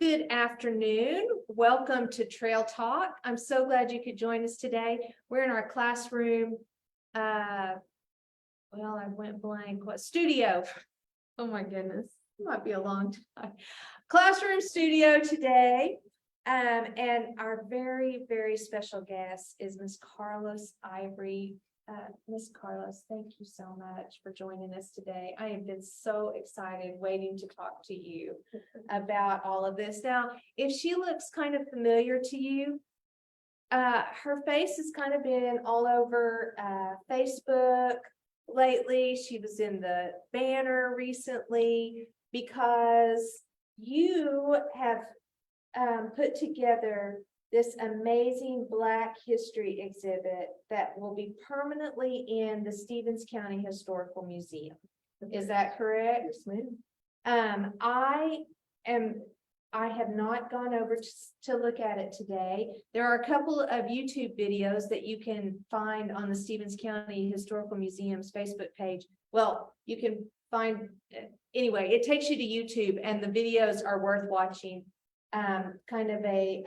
Good afternoon. Welcome to Trail Talk. I'm so glad you could join us today. We're in our classroom. I went blank. What studio? Oh my goodness, it might be a long time. Classroom studio today. And our very, very special guest is Miss Carlos Ivory. Miss Carlos, thank you so much for joining us today. I have been so excited waiting to talk to you about all of this. Now, if she looks kind of familiar to you, her face has kind of been all over Facebook lately. She was in the banner recently because you have put together this amazing Black history exhibit that will be permanently in the Stevens County Historical Museum. Is that correct? Yes, ma'am. I have not gone over to look at it today. There are a couple of YouTube videos that you can find on the Stevens County Historical Museum's Facebook page. Well, you can find, anyway, it takes you to YouTube and the videos are worth watching. Kind of a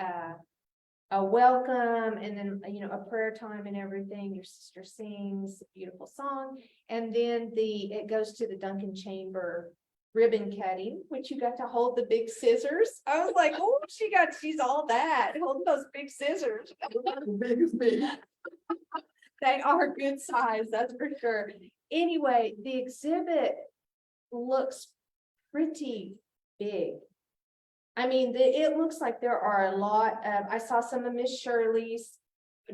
welcome, and then a prayer time and everything. Your sister sings a beautiful song, and then it goes to the Duncan Chamber ribbon cutting, which you got to hold the big scissors. I was like, oh, she's all that, holding those big scissors. Big as me. They are good size, that's for sure. Anyway, the exhibit looks pretty big. I mean, it looks like there are a lot of, I saw some of Miss Shirley's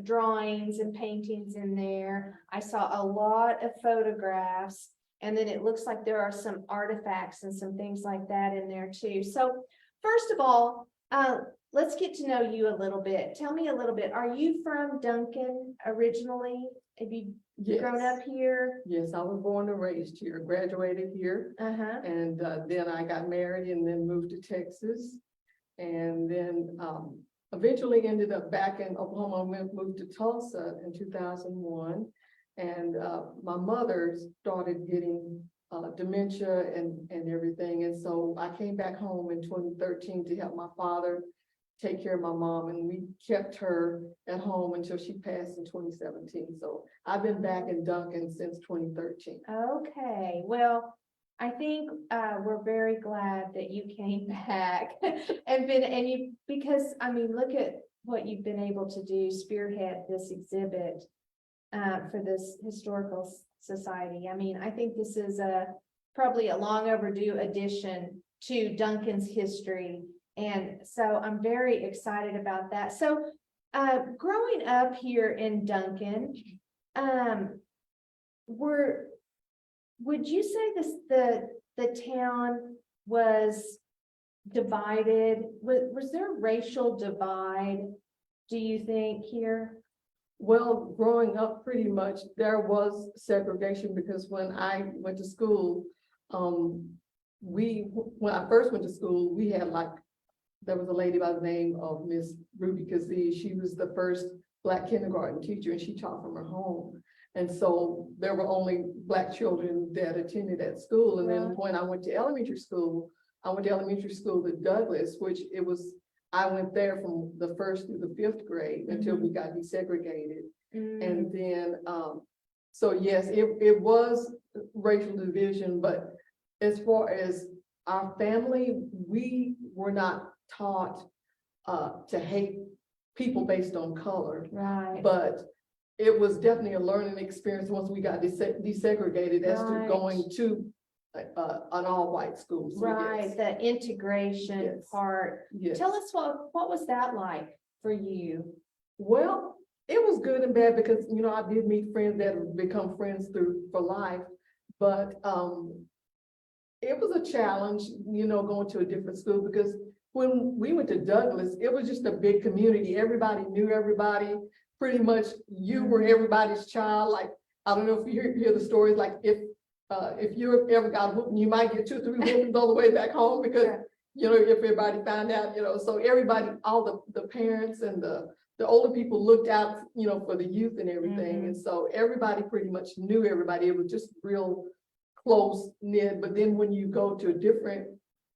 drawings and paintings in there. I saw a lot of photographs, and then it looks like there are some artifacts and some things like that in there too. So first of all, let's get to know you a little bit. Tell me a little bit. Are you from Duncan originally? Have you grown up here? Yes, I was born and raised here, graduated here. And then I got married and then moved to Texas. And then eventually ended up back in Oklahoma, moved to Tulsa in 2001. And my mother started getting dementia and everything. And so I came back home in 2013 to help my father take care of my mom, and we kept her at home until she passed in 2017. So I've been back in Duncan since 2013. Okay, well, I think we're very glad that you came back because I mean, look at what you've been able to do, spearhead this exhibit for this historical society. I mean, I think this is probably a long overdue addition to Duncan's history. And so I'm very excited about that. So growing up here in Duncan, would you say the town was divided? Was there a racial divide, do you think, here? Well, growing up, pretty much there was segregation, because when I went to school, when I first went to school, we had there was a lady by the name of Miss Ruby Kazee. She was the first Black kindergarten teacher, and she taught from her home. And so there were only Black children that attended that school. And then when I went to elementary school, to Douglas, which I went there from the 1st through the 5th grade until we got desegregated. And then, so yes, it was racial division, but as far as our family, we were not taught to hate people based on color. Right. But it was definitely a learning experience once we got desegregated as to going to an all-white school. So right, yes. The integration part. Yes. Tell us what was that like for you? Well, it was good and bad, because I did meet friends that have become friends for life, but it was a challenge, going to a different school, because when we went to Douglas, it was just a big community. Everybody knew everybody. Pretty much you were everybody's child. Like, I don't know if you hear the stories, like if you ever got a whooping, you might get 2 or 3 whoopings on the way back home, because if everybody found out, so everybody, all the parents and the older people looked out, for the youth and everything. And so everybody pretty much knew everybody. It was just real close knit. But then when you go to a different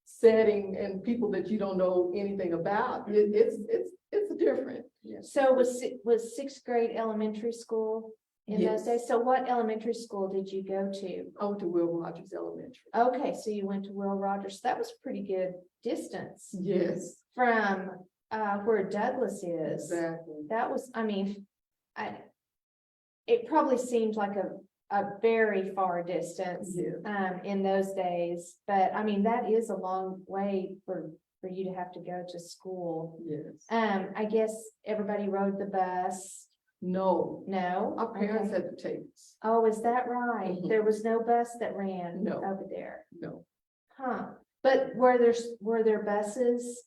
setting and people that you don't know anything about. It's different. Yes. So was sixth grade elementary school in those Yes. days? So what elementary school did you go to? I went to Will Rogers Elementary. Okay, so you went to Will Rogers. That was pretty good distance Yes, from where Douglas is. exactly. That was, I mean, it probably seemed like a very far distance Yeah. in those days, but I mean, that is a long way for you to have to go to school. Yes. I guess everybody rode the bus. No, No? our parents Okay. had to take us. Oh, is that right? Mhm. There was no bus that ran No. over there, No, huh? But were there buses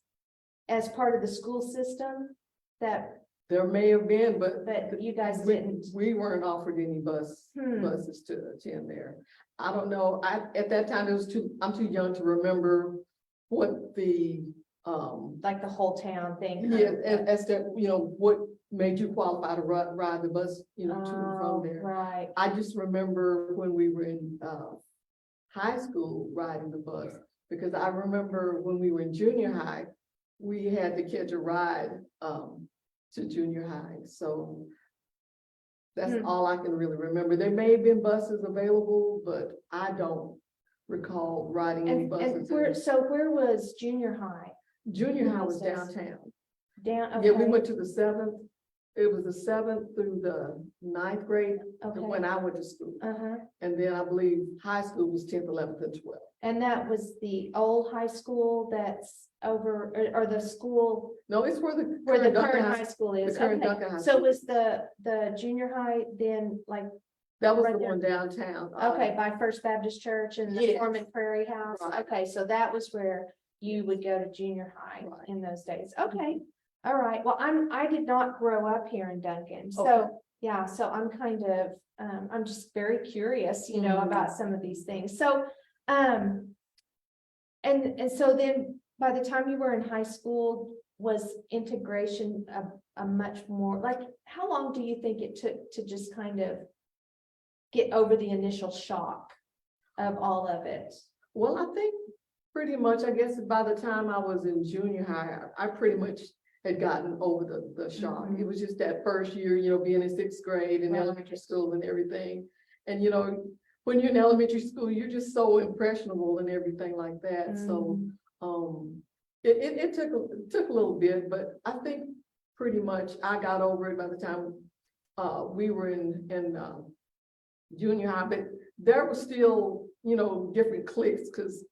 as part of the school system that, there may have been, but. but you guys we- didn't? We weren't offered any buses to attend there. I don't know, at that time, I'm too young to remember what the, Like the whole town thing? yeah, as to, what made you qualify to ride the bus, to and Oh, from there. right. I just remember when we were in, high school riding the bus, because I remember when we were in junior high, we had to catch a ride, to junior high, so that's Hmm. all I can really remember. There may have been buses available, but I don't recall riding any And buses. where was junior high? Junior high was Buses. downtown. Down, Yeah, we okay, went to the 7th. It was the 7th through the 9th grade when okay, I went to school. and then I believe high school was 10th, 11th, and 12th. that was the old high school that's over, or the school No, it's where the where the Duncan current high school is, the current okay. Duncan High So School. was the junior high then like, That was right the there. one downtown. okay, by First Baptist Church and the Yes. Foreman Prairie House? Right. Okay, so that was where you would go to junior high Right. in those days. Okay, all right. Well, I did not grow up here in Duncan, so Okay. yeah, so I'm kind of, I'm just very curious, Mhm. about some of these things. So, and so then by the time you were in high school, was integration a much more, like, how long do you think it took to just kind of get over the initial shock of all of it? Well, I think pretty much, I guess by the time I was in junior high, I pretty much had gotten over the shock. Mhm. It was just that first year, being in 6th grade and Right. elementary school and everything. And, when you're in elementary school, you're just so impressionable and everything like that. So, it took a little bit, but I think pretty much I got over it by the time, we were in junior high, but there was still, different cliques, because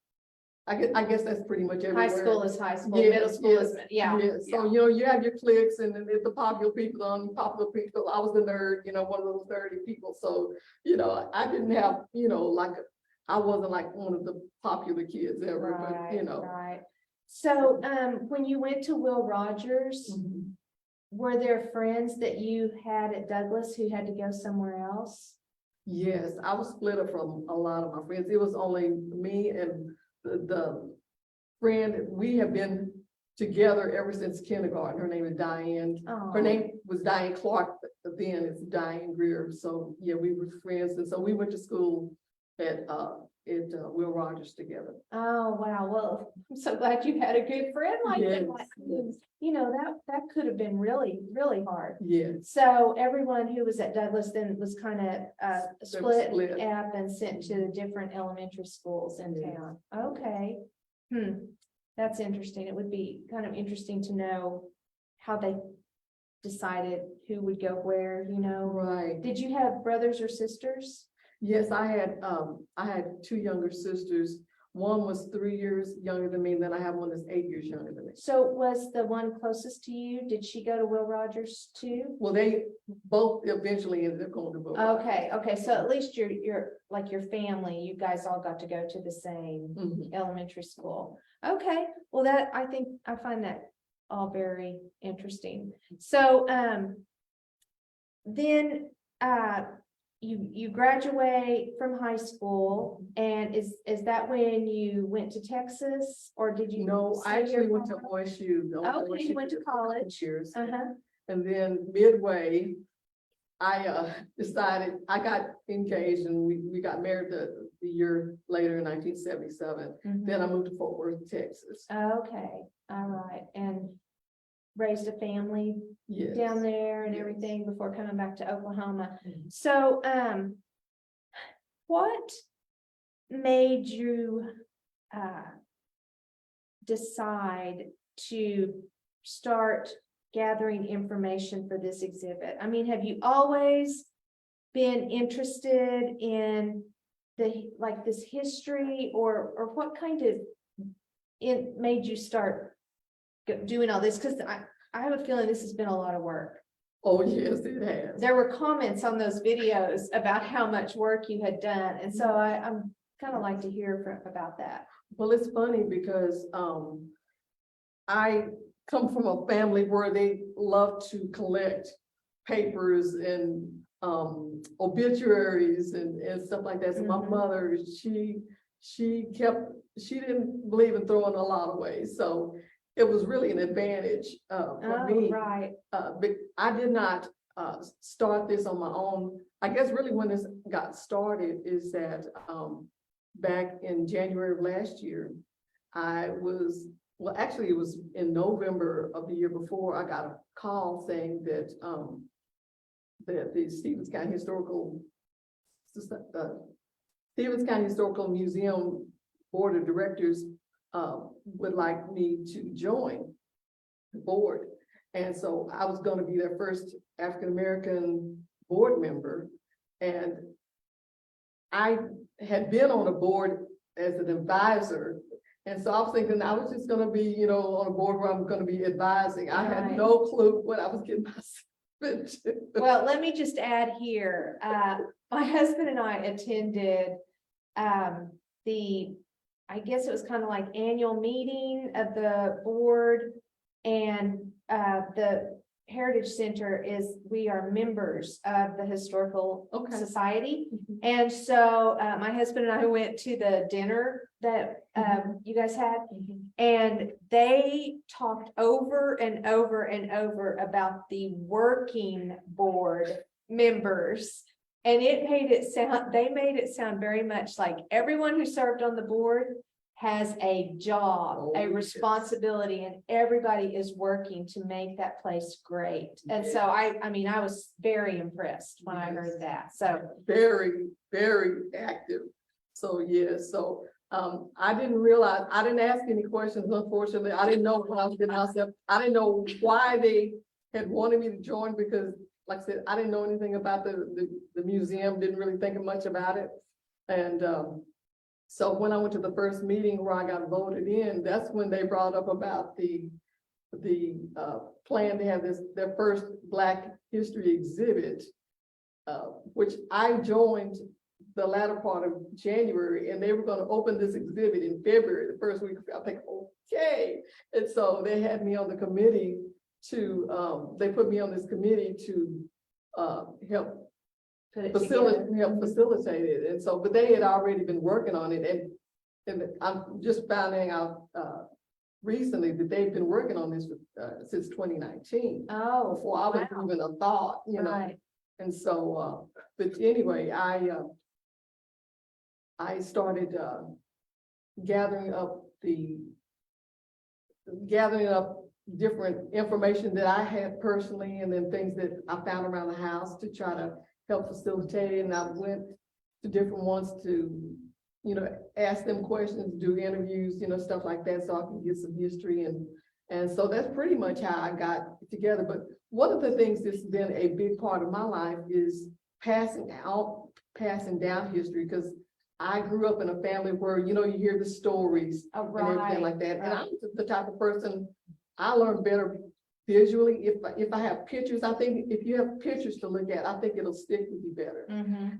I guess that's pretty much everywhere. High school is high school, Yes, middle school is, yeah. Yes, so, yeah. you have your cliques and then the popular people, unpopular people. I was the nerd, one of those nerdy people. So, I didn't have, I wasn't like one of the popular kids ever, but. Right. So, when you went to Will Rogers, Mhm. were there friends that you had at Douglas who had to go somewhere else? Yes, I was split up from a lot of my friends. It was only me and the friend. We have been together ever since kindergarten. Her name is Diane. Oh. Her name was Diane Clark, but then it's Diane Greer. So yeah, we were friends, and so we went to school at Will Rogers together. Oh, wow. Well, I'm so glad you had a good friend like that. Yes. That could have been really, really hard. Yes. So everyone who was at Douglas then was kind of split split. up and sent to different elementary schools in Yes. town. Okay. That's interesting. It would be kind of interesting to know how they decided who would go where, Right. Did you have brothers or sisters? Yes, I had two younger sisters. One was 3 years younger than me, and then I have one that's 8 years younger than me. So was the one closest to you, did she go to Will Rogers too? Well, they both eventually ended up going to Will Rogers. Okay, so at least your like your family, you guys all got to go to the same Mhm. elementary school. Okay, well I find that all very interesting. So, then, you graduate from high school, and is that when you went to Texas, or did you? No, I stay actually here went to for- OSU. Okay, you went to college. Years. Uh-huh, And then midway, I decided, I got engaged and we got married the year later in 1977. Then I moved to Fort Worth, Texas. Okay, all right, and raised a family Yes. down there and Yes. everything before coming back to Oklahoma. Mhm. So, what made you, decide to start gathering information for this exhibit? I mean, have you always been interested in like this history, or what kind of it made you start doing all this? Because I have a feeling this has been a lot of work. Oh, yes, it has. There were comments on those videos about how much work you had done, and so I'm kind of like to hear about that. Well, it's funny because I come from a family where they love to collect papers and obituaries and stuff like that. So my Mhm. mother, she didn't believe in throwing a lot away. So it was really an advantage for me. Right. But I did not start this on my own. I guess really when this got started is that back in January of last year, actually it was in November of the year before, I got a call saying that that the Stevens County Historical Museum Board of Directors would like me to join the board. And so I was going to be their first African-American board member. And I had been on a board as an advisor. And so I was thinking I was just going to be, on a board where I'm going to be advising. I had Right. no clue what I was getting myself into. Well, let me just add here, my husband and I attended I guess it was kind of like annual meeting of the board, and the Heritage Center we are members of the Historical Okay. Society. Mhm. And so my husband and I went to the dinner that you guys had, and they talked over and over and over about the working board members. And they made it sound very much like everyone who served on the board has a job, Oh, a yes. responsibility, and everybody is working to make that place great. And so I mean, I was very impressed when I heard that. So Very, very active. So, yes, so I didn't realize, I didn't ask any questions, unfortunately. I didn't know when I was getting myself, I didn't know why they had wanted me to join because, like I said, I didn't know anything about the museum, didn't really think much about it. And so when I went to the first meeting where I got voted in, that's when they brought up about the plan to have their first Black History exhibit, which I joined the latter part of January, and they were going to open this exhibit in February, the first week. I think, okay. And so they had me on the committee they put me on this committee to help facilitate it. And so, but they had already been working on it, and I'm just finding out recently that they've been working on this since 2019. Oh, Before I was wow. even a thought, Right. And so, but anyway, I started gathering up different information that I had personally, and then things that I found around the house to try to help facilitate it. And I went to different ones to, ask them questions, do interviews, stuff like that, so I can get some history. And so that's pretty much how I got it together. But one of the things that's been a big part of my life is passing down history, because I grew up in a family where, you hear the stories and everything like that. And I'm the type of person, I learn better visually. If I have pictures, I think if you have pictures to look at, I think it'll stick with you better.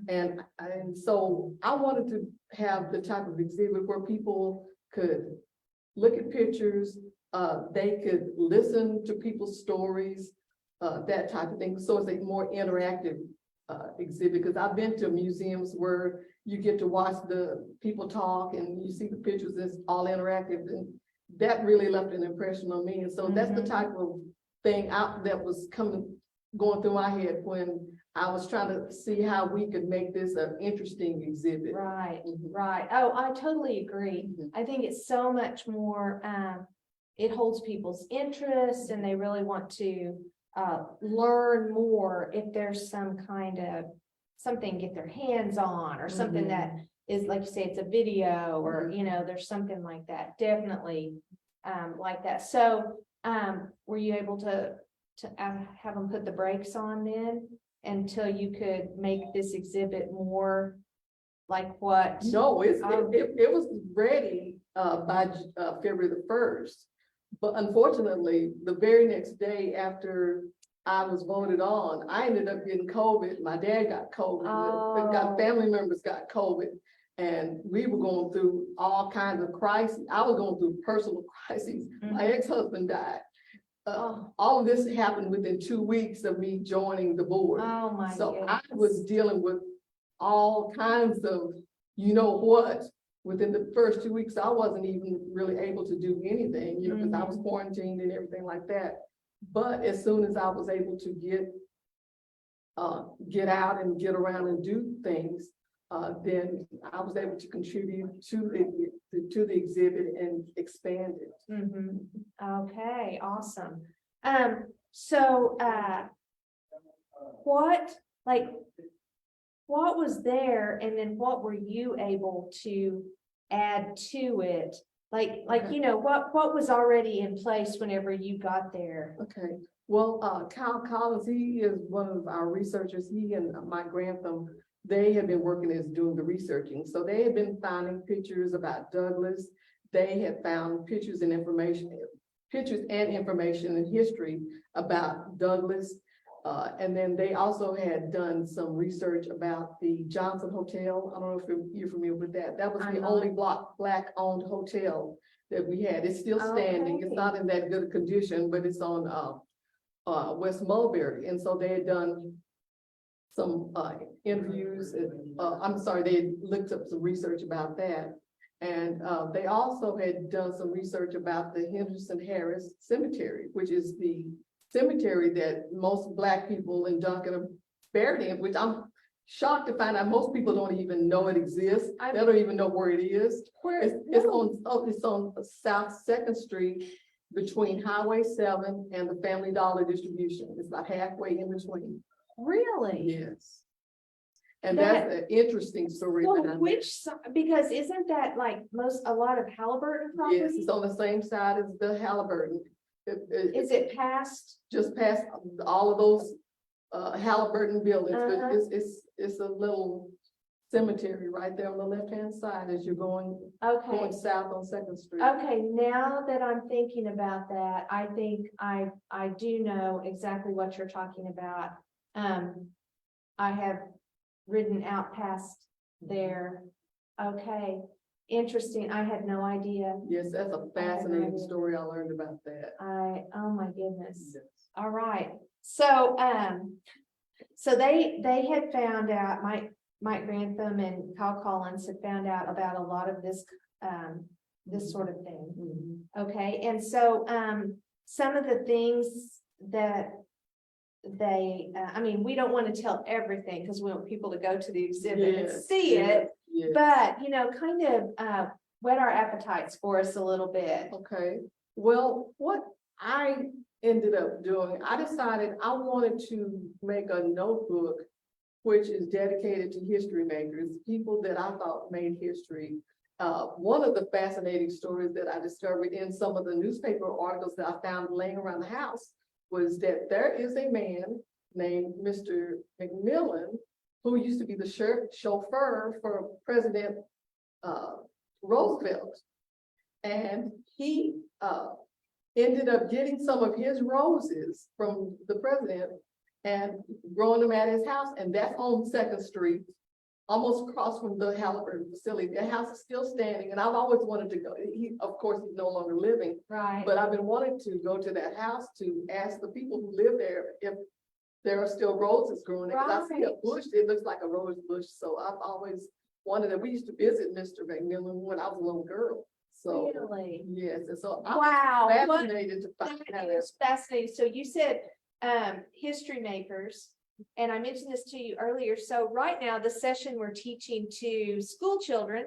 And so I wanted to have the type of exhibit where people could look at pictures, they could listen to people's stories, that type of thing. So it's a more interactive exhibit, because I've been to museums where you get to watch the people talk and you see the pictures, it's all interactive, and that really left an impression on me. And so that's the type of thing that was coming going through my head when I was trying to see how we could make this an interesting exhibit. Right, Mhm. right. Oh, I totally agree. Mhm. I think it's so much more, it holds people's interest and they really want to learn more if there's some kind of something get their hands on or something Mhm. that is, like you say, it's a video or, you know, there's something like that, definitely like that. So were you able to have them put the brakes on then until you could make this exhibit more like what? No, it was ready by February the 1st. But unfortunately, the very next day after I was voted on, I ended up getting COVID. My dad got COVID, got family members got COVID. And we were going through all kinds of crises. I was going through personal crises. My ex-husband died. All of this happened within 2 weeks of me joining the board. Oh, my So I goodness. was dealing with all kinds of, you know what, within the first 2 weeks, I wasn't even really able to do anything, you know, because I was quarantined and everything like that. But as soon as I was able to get out and get around and do things, then I was able to contribute to the exhibit and expand it. Mhm. Okay, awesome. So, what, like, what was there and then what were you able to add to it? Like, you know, what was already in place whenever you got there? Okay, well, Kyle Collins, he is one of our researchers. He and Mike Grantham, they have been working as doing the researching. So they have been finding pictures about Douglas. They have found pictures and information and history about Douglas. And then they also had done some research about the Johnson Hotel. I don't know if you're familiar with that. That was the only Black-owned hotel that we had. It's still standing. It's not in that good condition, but it's on West Mulberry. And so they had done some interviews. I'm sorry, they had looked up some research about that. And they also had done some research about the Henderson Harris Cemetery, which is the cemetery that most Black people in Duncan are buried in, which I'm shocked to find out most people don't even know it exists. They don't even know where it is. It's on South 2nd Street between Highway 7 and the Family Dollar distribution. It's about halfway in between. Really? Yes. And that's an interesting story. So behind because isn't that like a lot of Halliburton that. property? Yes, it's on the same side as the Halliburton. Is it past? Just past all of those Halliburton buildings, but it's a little cemetery right there on the left-hand side as you're going south on 2nd Street. Okay, now that I'm thinking about that, I think I do know exactly what you're talking about. I have ridden out past there. Okay, interesting. I had no idea. Yes, that's a fascinating story. I learned about that. Oh my goodness. Yes. All right. So, so they had found out, Mike Grantham and Kyle Collins had found out about a lot of this, this sort of thing. Mhm. Okay. And so, some of the things that they, I mean, we don't want to tell everything because we want people to go to the exhibit and see it, but, you know, kind of, whet our appetites for us a little bit. Okay. Well, what I ended up doing, I decided I wanted to make a notebook which is dedicated to history makers, people that I thought made history. One of the fascinating stories that I discovered in some of the newspaper articles that I found laying around the house was that there is a man named Mr. McMillan who used to be the chauffeur for President Roosevelt. And he ended up getting some of his roses from the president and growing them at his house. And that's on 2nd Street, almost across from the Halliburton facility. The house is still standing, and I've always wanted to go. Of course, he's no longer living, right? But I've been wanting to go to that house to ask the people who live there if there are still roses growing there. Because I see a bush, it looks like a rose bush. So I've always wanted that. We used to visit Mr. McMillan when I was a little girl. So really? yes, and so I'm wow, fascinated to find that out. is fascinating. So you said history makers. And I mentioned this to you earlier. So right now, the session we're teaching to school children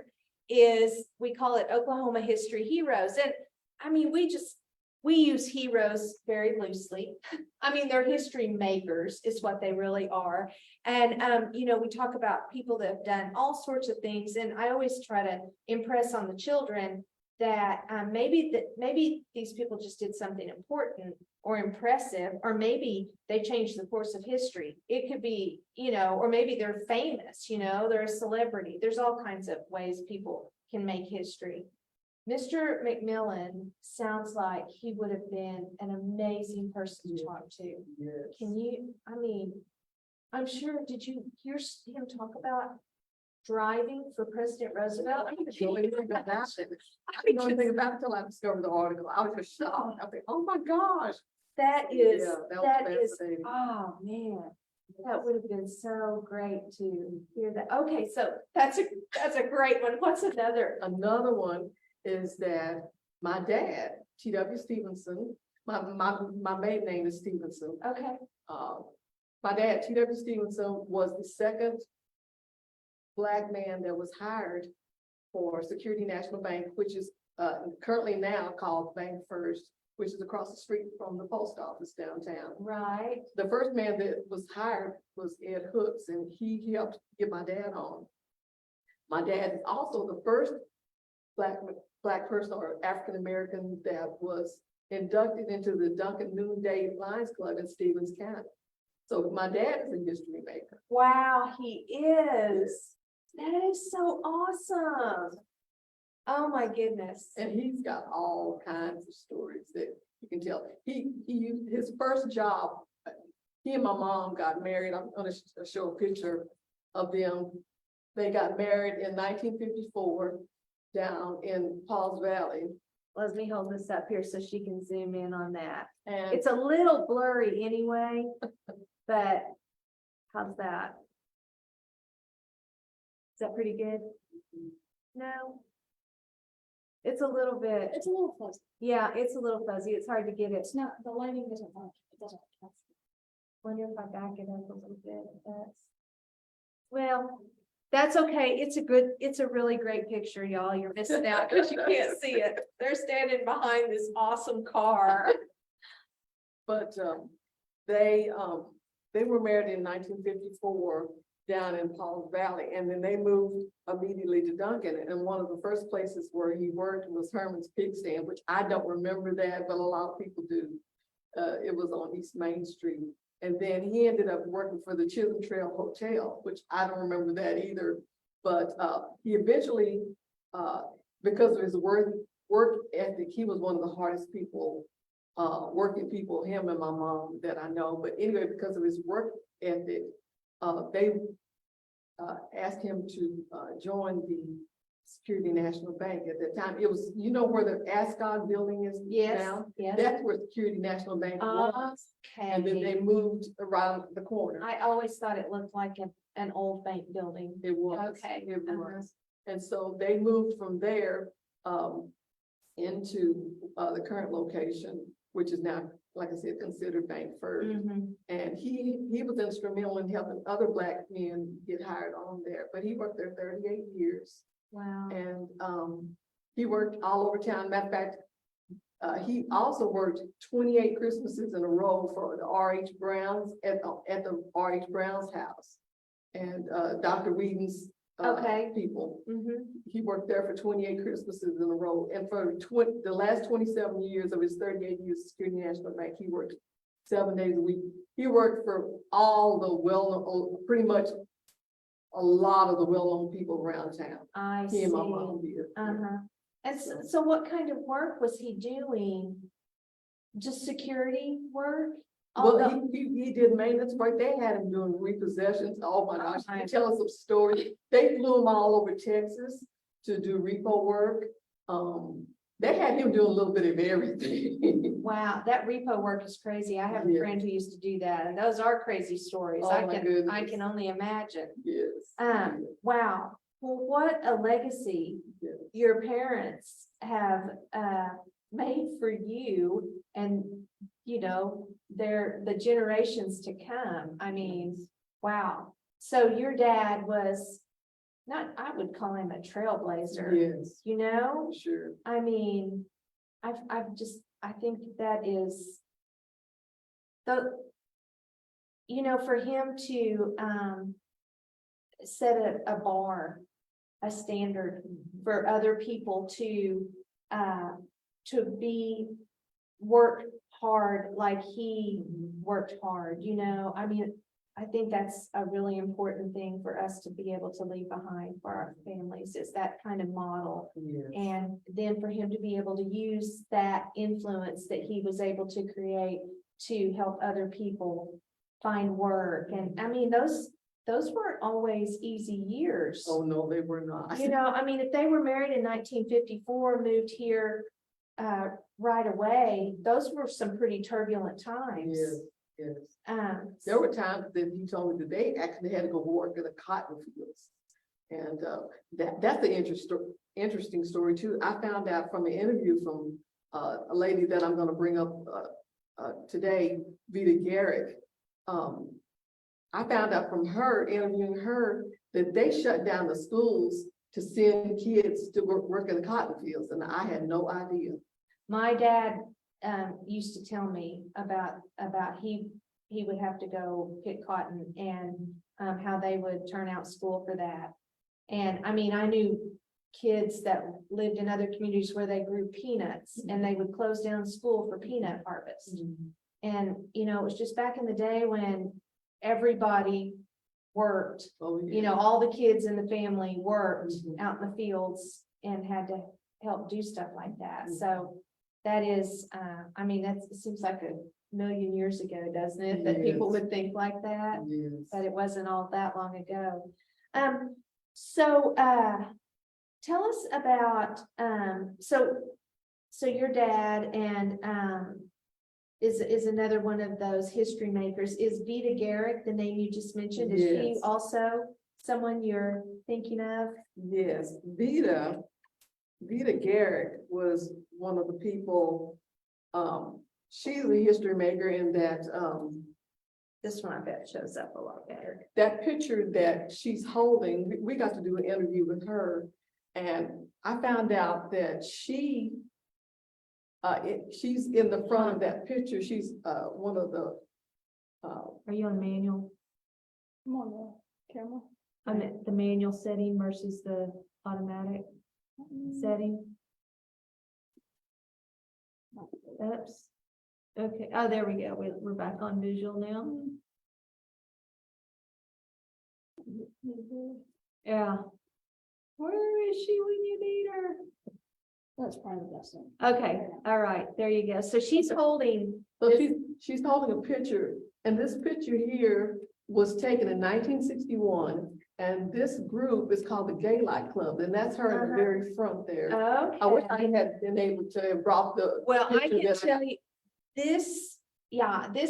is, we call it Oklahoma History Heroes. And I mean, we use heroes very loosely. I mean, they're history makers is what they really are. And, we talk about people that have done all sorts of things. And I always try to impress on the children that maybe these people just did something important or impressive, or maybe they changed the course of history. It could be, or maybe they're famous, they're a celebrity. There's all kinds of ways people can make history. Mr. McMillan sounds like he would have been an amazing person to talk to. Yes. I'm sure, did you hear him talk about driving for President Roosevelt? I didn't know anything about that. I didn't know anything about it until I discovered the article. I was just shocked. I think, oh my gosh. That is, Yeah, that is, fascinating. oh man, that would have been so great to hear that. Okay, so that's a great one. What's another? Another one is that my dad, T.W. Stevenson, my maiden name is Stevenson. Okay, My dad, T.W. Stevenson, was the second Black man that was hired for Security National Bank, which is currently now called Bank First, which is across the street from the post office downtown. right. The first man that was hired was Ed Hooks, and he helped get my dad on. My dad is also the first Black person or African American that was inducted into the Duncan Noonday Lions Club in Stevens County. So my dad is a history maker. Wow, he is. That is so awesome. Oh my goodness. And he's got all kinds of stories that you can tell. He used his first job. He and my mom got married. I'm going to show a picture of them. They got married in 1954 down in Pauls Valley. Let me hold this up here so she can zoom in on that. And It's a little blurry anyway, but how's that? Is that pretty good? No? It's a little bit, It's a little fuzzy. yeah, it's a little fuzzy. It's hard to get it. It's not, the lighting doesn't work. It doesn't. Wonder if I back it up a little bit. Well, that's okay. It's a really great picture, y'all. You're missing out because you can't see it. They're standing behind this awesome car. but they were married in 1954 down in Pauls Valley, and then they moved immediately to Duncan. And one of the first places where he worked was Herman's Pig Stand, which I don't remember that, but a lot of people do. It was on East Main Street. And then he ended up working for the Chisholm Trail Hotel, which I don't remember that either. But he eventually, because of his work ethic, he was one of the hardest people, working people, him and my mom, that I know. But anyway, because of his work ethic, they asked him to join the Security National Bank at that time. It was, where the Ascot building is Yes, now? yes. That's where Security National Bank was. And then they Okay. moved around the corner. I always thought it looked like an old bank building. It was. Okay, It uh-huh. was. And so they moved from there into the current location, which is now, like I said, considered Bank First. Mhm. And he was instrumental in helping other Black men get hired on there, but he worked there 38 years. Wow. And he worked all over town. Matter of fact, he also worked 28 Christmases in a row for the R.H. Browns at the R.H. Brown's house. And Dr. Whedon's Okay. people. Mhm. He worked there for 28 Christmases in a row. And for the last 27 years of his 38 years of Security National Bank, he worked 7 days a week. He worked for all the pretty much a lot of the well-known people around town. I He see. and my mom did. Uh-huh. And so what kind of work was he doing? Just security work? Well, Although- he did maintenance work. They had him doing repossessions. Oh my gosh, my- he tell us some stories. They flew him all over Texas to do repo work. They had him do a little bit of everything. Wow, that repo work is crazy. I have a Yeah. friend who used to do that, and those are crazy stories. Oh, I my can goodness. only imagine. Yes. Wow. Well, what a legacy Yes. your parents have made for you, and the generations to come. I mean, wow. So your dad was not, I would call him a trailblazer, Yes, you know? sure. I mean, I think that is the, for him to, set a bar, a standard for other people to work hard like he worked hard, I mean, I think that's a really important thing for us to be able to leave behind for our families, is that kind of model. Yes. And then for him to be able to use that influence that he was able to create to help other people find work. And I mean, those weren't always easy years. Oh, no, they were not. I mean, if they were married in 1954, moved here right away, those were some pretty turbulent times. Yes, yes. Um, There were times that he told me that they actually had to go work in the cotton fields. And that's the interesting story too. I found out from an interview from a lady that I'm gonna bring up today, Vita Garrick. I found out from her, interviewing her, that they shut down the schools to send kids to work in the cotton fields, and I had no idea. My dad used to tell me about he would have to go pick cotton, and how they would turn out school for that. And I mean, I knew kids that lived in other communities where they grew peanuts, and they would close down school for peanut harvest. And it was just back in the day when everybody worked, Oh, yeah. all the kids in the family worked Mhm. out in the fields and had to help do stuff like that. Mhm. So that is, I mean, it seems like a million years ago, doesn't it? That people Yes. would think like that, Yes. but it wasn't all that long ago. So tell us about, so your dad and, is another one of those history makers. Is Vita Garrick, the name you just mentioned, is she Yes. also someone you're thinking of? Yes, Vita Garrick was one of the people, she's a history maker in that, This one I bet shows up a lot better. that picture that she's holding, we got to do an interview with her. And I found out that she's in the front of that picture. She's, one of the, Are you on manual? Come on, the camera. I meant the manual setting versus the automatic setting. Oops. Okay, oh, there we go. We're back on visual now. Yeah. Where is she when you need her? That's probably the best thing. Okay, all right, there you go. So she's holding, so she's holding a picture, and this picture here was taken in 1961. And this group is called the Gay Light Club, and that's her in the very front there. I wish I okay. had been able to have brought the. Well, I picture can that tell you, this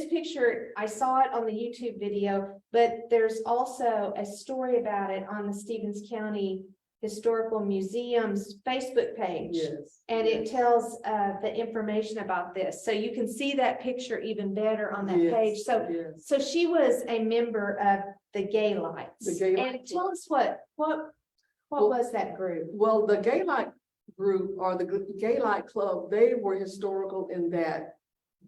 picture, I saw it on the YouTube video, but there's also a story about it on the Stevens County Historical Museum's Facebook page. Yes. And it tells the information about this. So you can see that picture even better on that Yes, page. So yes. so she was a member of the Gay Lights. The Gay And Lights. tell us what Well- was that group? Well, the Gay Light group or the Gay Light Club, they were historical in that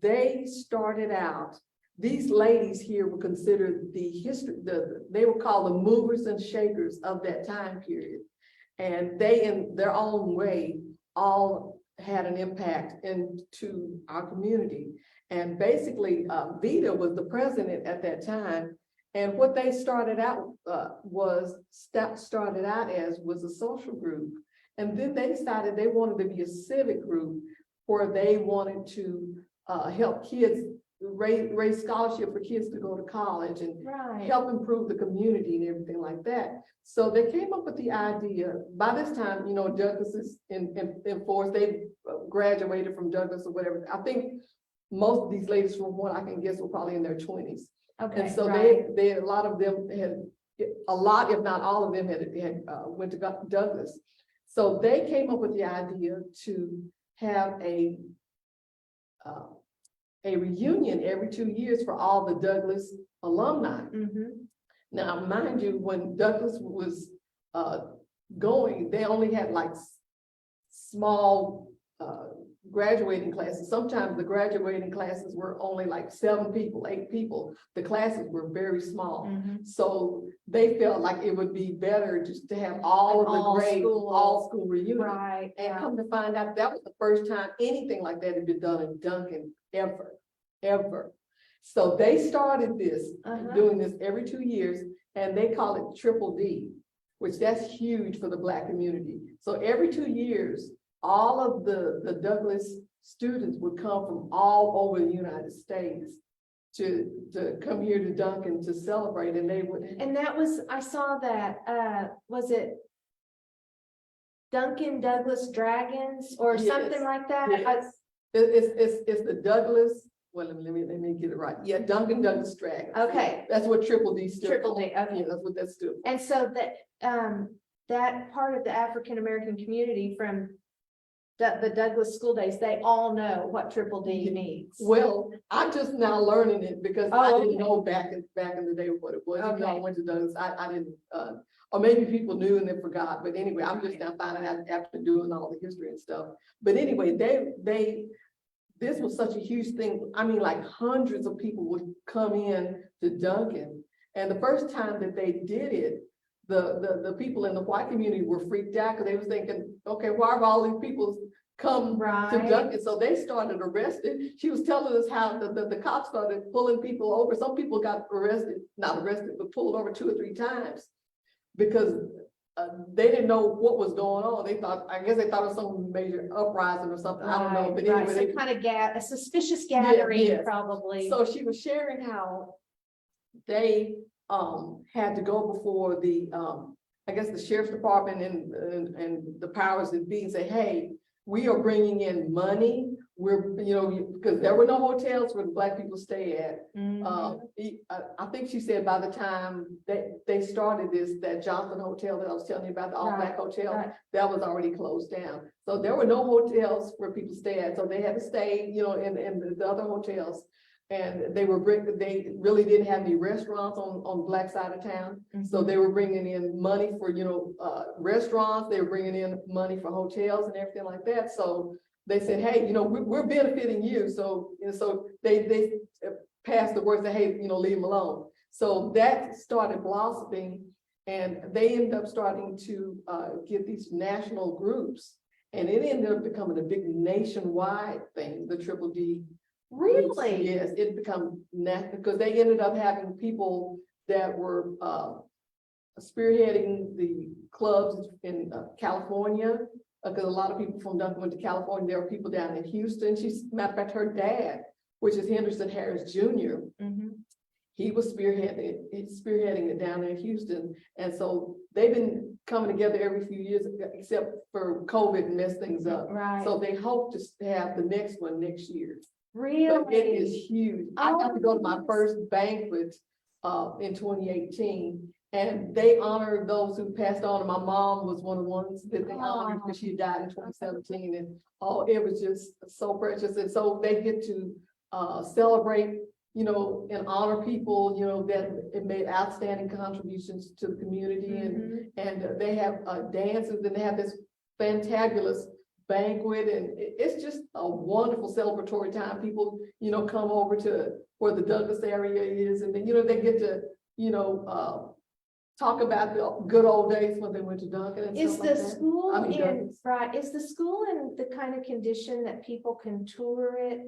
they started out, these ladies here were considered they were called the movers and shakers of that time period. And they, in their own way, all had an impact into our community. And basically, Vita was the president at that time. And what they started out was a social group. And then they decided they wanted to be a civic group where they wanted to help kids, raise scholarship for kids to go to college and Right. help improve the community and everything like that. So they came up with the idea. By this time, Douglas is in force. They graduated from Douglas or whatever. I think most of these ladies, from what I can guess, were probably in their 20s. Okay. And so right. they a lot of them had, a lot, if not all of them had went to Douglas. So they came up with the idea to have a reunion every 2 years for all the Douglas alumni. Mhm. Now, mind you, when Douglas was going, they only had like small graduating classes. Sometimes the graduating classes were only like 7 people, 8 people. The classes were very small. Mhm. So they felt like it would be better just to have all Like of the all grades, school. all school reunion. Right, And yeah. come to find out, that was the first time anything like that had been done in Duncan, ever. So they started this, Uh-huh. doing this every 2 years, and they call it Triple D, which that's huge for the Black community. So every 2 years, all of the Douglas students would come from all over the United States to come here to Duncan to celebrate, and they would. And that was, I saw that, was it Duncan Douglas Dragons or Yes, something like that? yes. It's the Douglas, well, let me get it right. Yeah, Duncan Douglas Dragons. Okay, That's what Triple D stood for. Triple D, okay. Yeah, that's what that stood for. And so that part of the African-American community from the Douglas school days, they all know what Triple D means. Well, I'm just now learning it because Oh, I didn't okay. know back in the day what it was. Even though I Okay. went to Douglas, I didn't, or maybe people knew and they forgot, but anyway, I'm just now finding out after doing all the history and stuff. But anyway, this was such a huge thing. I mean, like hundreds of people would come in to Duncan. And the first time that they did it, the people in the white community were freaked out because they was thinking, okay, why are all these people come to Right. Duncan? So they started arrested. She was telling us how the cops started pulling people over. Some people got not arrested, but pulled over 2 or 3 times because they didn't know what was going on. I guess they thought it was some major uprising or something. I don't know. But Right, anyway, some kind of a suspicious gathering, yes. probably. So she was sharing how they had to go before the I guess the sheriff's department and the powers that be and say, hey, we are bringing in money. We're, because there were no hotels where the Black people stay at. Mhm. I think she said by the time they started this, that Johnson Hotel that I was telling you about, the all-Black hotel, right. that was already closed down. So there were no hotels where people stay at. So they had to stay, in the other hotels. And they really didn't have any restaurants on the Black side of town. So they were bringing in money for, restaurants. They were bringing in money for hotels and everything like that. So they said, hey, we're benefiting you. So, so they passed the word that, hey, leave them alone. So that started blossoming, and they ended up starting to get these national groups, and it ended up becoming a big nationwide thing, the Triple D. Really? Yes, it become national because they ended up having people that were spearheading the clubs in California. Because a lot of people from Duncan went to California. There were people down in Houston. Matter of fact, her dad, which is Henderson Harris Jr., he was spearheading it down in Houston. And so they've been coming together every few years, except for COVID and mess things up. Right. So they hope to have the next one next year. Really? But it is huge. I got to go to my Oh, first banquet in 2018. And they honored those who passed on. And my mom was one of the ones that they honored because she died in 2017. And it was just so precious. And so they get to celebrate, and honor people, that it made outstanding contributions to the community. And they have dances, and they have this fantabulous banquet, and it's just a wonderful celebratory time. People, come over to where the Douglas area is, and then, they get to, talk about the good old days when they went to Duncan and Is stuff the like that. school I mean, in, Douglas. right, is the school in the kind of condition that people can tour it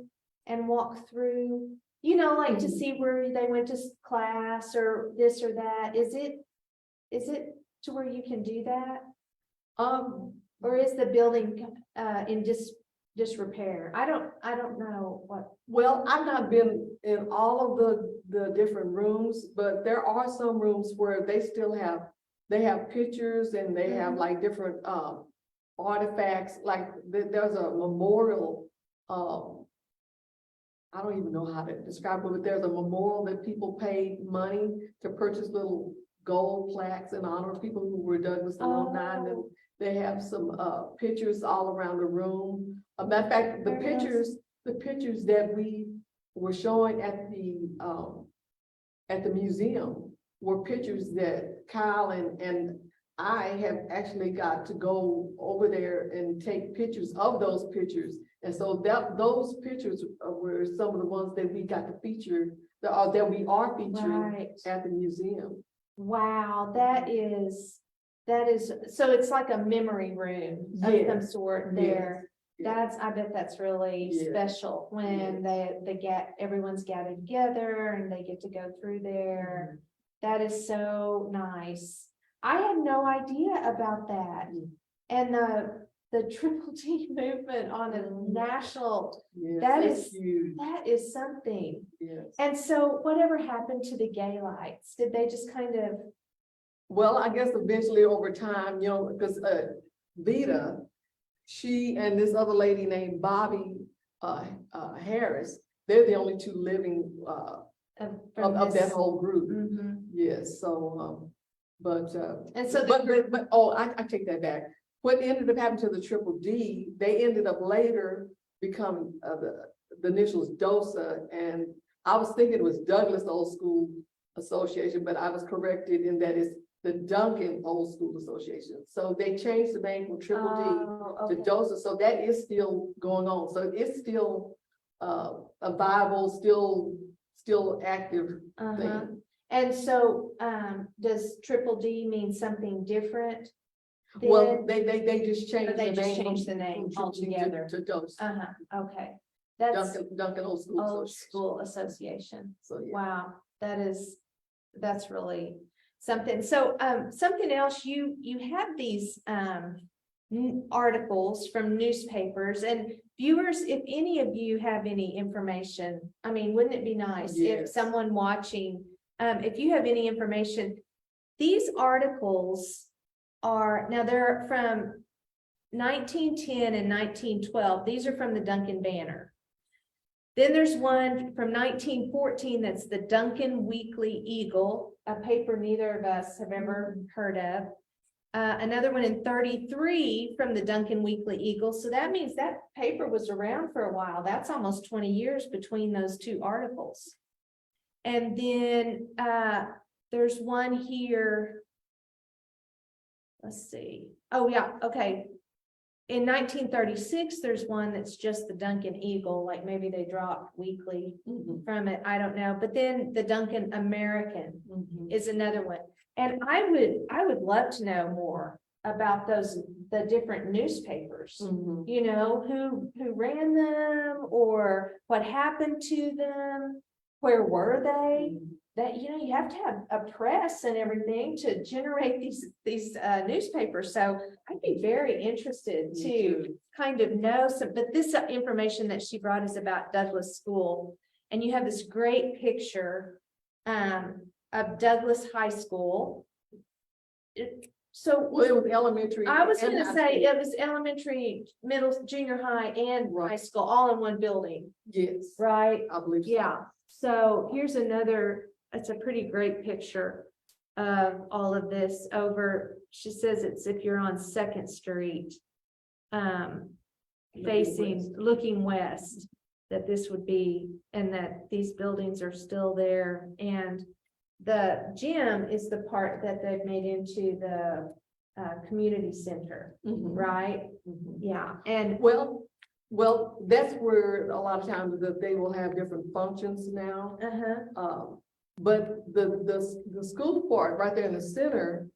and walk through? Like to see where they went to class or this or that. Is it to where you can do that? Or is the building in disrepair? I don't know what. Well, I've not been in all of the different rooms, but there are some rooms where they have pictures, and they have like different artifacts. Like there's a memorial, I don't even know how to describe it, but there's a memorial that people paid money to purchase little gold plaques in honor of people who were Douglas alumni. And then they have some pictures all around the room. Matter of fact, the pictures that we were showing at the museum were pictures that Kyle and I have actually got to go over there and take pictures of those pictures. And so those pictures were some of the ones that we got to feature, that we are featuring Right. at the museum. Wow, that is, so it's like a memory room of Yes, some sort there. yes. I bet that's really Yes. special when everyone's gathered together and they get to go through there. That is so nice. I had no idea about that. Mhm. And the Triple T movement on a national, Yes, that it's is- huge. that is something. Yes. And so whatever happened to the gay lights? Did they just kind of, Well, I guess eventually over time, because Vita, she and this other lady named Bobby Harris, they're the only two living of that whole group. Mhm. Yes, so And so but I take that back. What ended up happening to the Triple D, they ended up later becoming the initials DOSA, and I was thinking it was Douglas Old School Association, but I was corrected in that it's the Duncan Old School Association. So they changed the name from Triple D Oh, to okay. DOSA, so that is still going on. So it's still a viable, still active Uh-huh. thing. And so, does Triple D mean something different? Well, then? they just changed they the just name. changed the from name Triple D altogether. To DOSA. Okay. That's Duncan Old School Old Association. School Association. So, yeah. Wow, that's really something. So, something else, you have these, articles from newspapers, and viewers, if any of you have any information, I mean, wouldn't it be nice if Yes. someone watching, if you have any information, these articles they're from 1910 and 1912. These are from the Duncan Banner. Then there's one from 1914 that's the Duncan Weekly Eagle, a paper neither of us have ever heard of. Another one in 33 from the Duncan Weekly Eagle. So that means that paper was around for a while. That's almost 20 years between those two articles. And then there's one here. Let's see. Oh, yeah. Okay. In 1936, there's one that's just the Duncan Eagle, like maybe they dropped weekly Mhm. from it. I don't know. But then the Duncan American Mhm. is another one. And I would love to know more about the different newspapers. Mhm. You know, who ran them or what happened to them? Where were they? That, you have to have a press and everything to generate these newspapers. So I'd be very interested Me to too. kind of know but this information that she brought is about Douglas School. And you have this great picture of Douglas High School. So Well, it was elementary. I was and gonna high say school. it was elementary, middle, junior high and Right. high school, all in one building, Yes, right? I believe so. Yeah, so here's another, it's a pretty great picture of all of this over, she says it's if you're on Second Street, looking west, that this would be, and that these buildings are still there. And the gym is the part that they've made into the community center, Mhm. right? Mhm. Yeah, and Well, that's where a lot of times that they will have different functions now. But the school part right there in the center,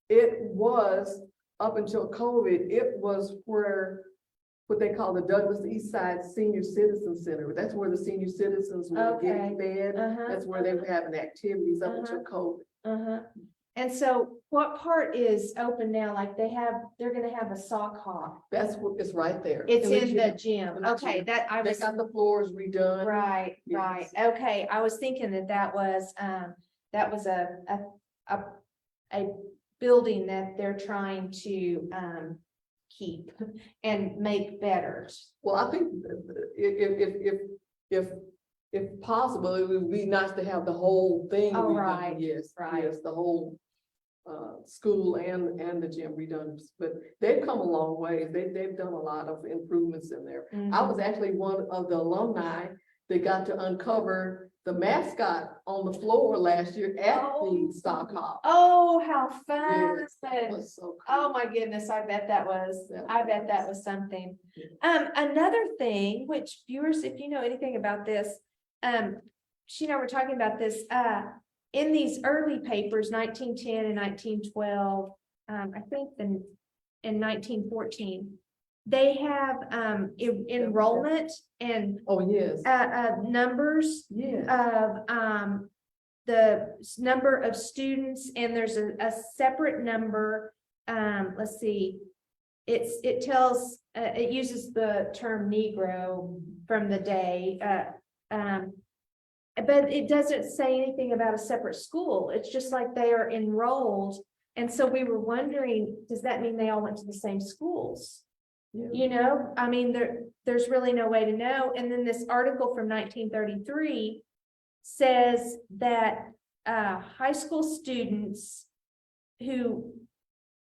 it was up until COVID, it was where what they call the Douglas East Side Senior Citizen Center. That's where the senior citizens were getting fed. That's where they were having activities up until COVID. And so what part is open now? Like they're gonna have a sock hop. That's what, it's right there. It's in the gym. gym. In the Okay, gym. that I They was. got the floors redone. Right, Yes. right. Okay, I was thinking that was a building that they're trying to keep and make better. Well, I think if possible, it would be nice to have the whole thing. Oh, redone. right, Yes, right. yes, the whole school and the gym redone, but they've come a long way. They've done a lot of improvements in there. I was actually one of the alumni they got to uncover the mascot on the floor last year at Oh. the stock hop. Oh, how fun. Yes, that was so Oh, cool. my goodness, I bet that was, I bet that was something. Yeah. Another thing, which viewers, if you know anything about this, she and I were talking about this, in these early papers, 1910 and 1912, I think in 1914, they have, enrollment and, Oh, yes, numbers yes. of the number of students, and there's a separate number. Let's see, it tells, it uses the term Negro from the day, but it doesn't say anything about a separate school. It's just like they are enrolled. And so we were wondering, does that mean they all went to the same schools? Yeah. You know, I mean, there's really no way to know. And then this article from 1933 says that high school students who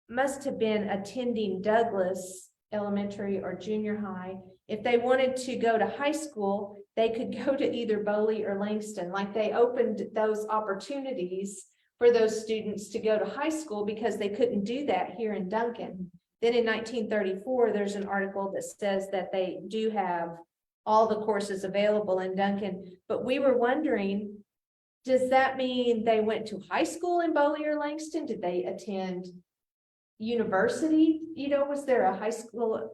must have been attending Douglas Elementary or junior high, if they wanted to go to high school, they could go to either Boley or Langston. Like, they opened those opportunities for those students to go to high school because they couldn't do that here in Duncan. Then in 1934, there's an article that says that they do have all the courses available in Duncan. But we were wondering, does that mean they went to high school in Boley or Langston? Did they attend university? You know, was there a high school,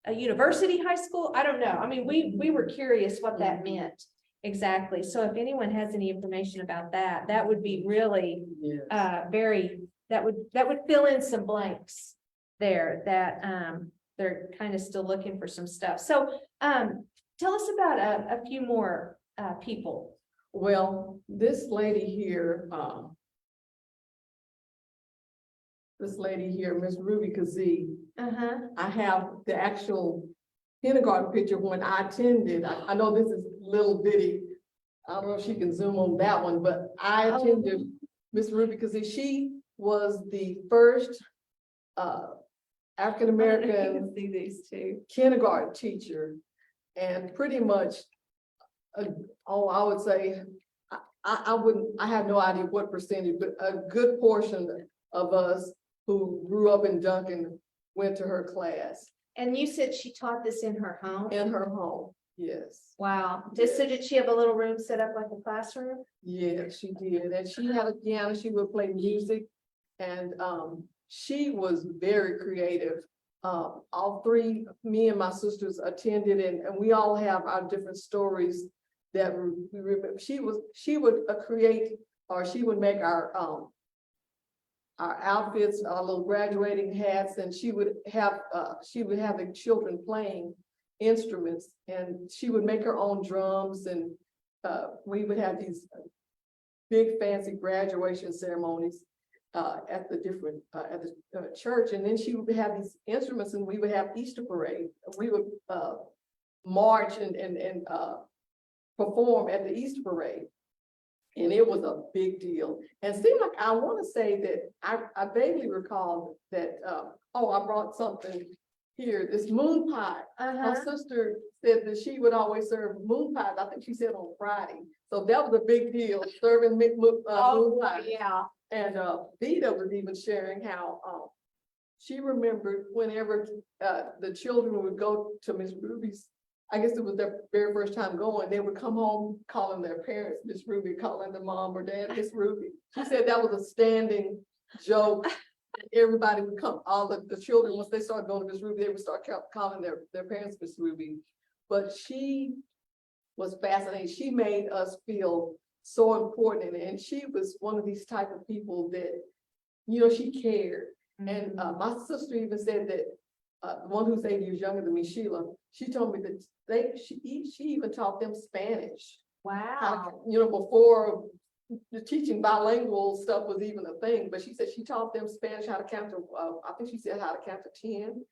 a university high school? I don't know. I mean, we were curious what that meant exactly. So if anyone has any information about that, that would be really Yes. very, that would fill in some blanks there that they're kind of still looking for some stuff. So tell us about a few more people. Well, this lady here, Miss Ruby Kazee, I have the actual kindergarten picture when I attended. I know this is little bitty. I don't know if she can zoom on that one, but I Oh. attended Miss Ruby Kazee. She was the first African-American See these two. kindergarten teacher, and pretty much, I would say, I have no idea what percentage, but a good portion of us who grew up in Duncan went to her class And you said she taught this in her home? in her home. Yes, Wow. So did she have a little room set up like a classroom? yes, she did. And she had a piano, she would play music, and she was very creative. All three, me and my sisters attended, and we all have our different stories that we remember. She would create, or she would make our outfits, our little graduating hats, and she would have the children playing instruments, and she would make her own drums, and we would have these big fancy graduation ceremonies at the different at the church, and then she would have these instruments, and we would have Easter parade. We would march and perform at the Easter parade. And it was a big deal. And it seemed like, I want to say that I vaguely recall that, I brought something here, this moon pie. My sister said that she would always serve moon pies. I think she said on Friday. So that was a big deal, serving moon pies. Yeah. And Vita was even sharing how she remembered whenever the children would go to Miss Ruby's, I guess it was their very first time going, they would come home calling their parents Miss Ruby, calling their mom or dad Miss Ruby. She said that was a standing joke. Everybody would come, all the children, once they started going to Miss Ruby, they would start calling their parents Miss Ruby. But she was fascinating. She made us feel so important, and she was one of these type of people that, you know, she cared. And my sister even said that the one who's 8 years younger than me, Sheila, she told me that she even taught them Spanish. Wow. You know, before the teaching bilingual stuff was even a thing, but she said she taught them Spanish, how to count to, I think she said how to count to 10.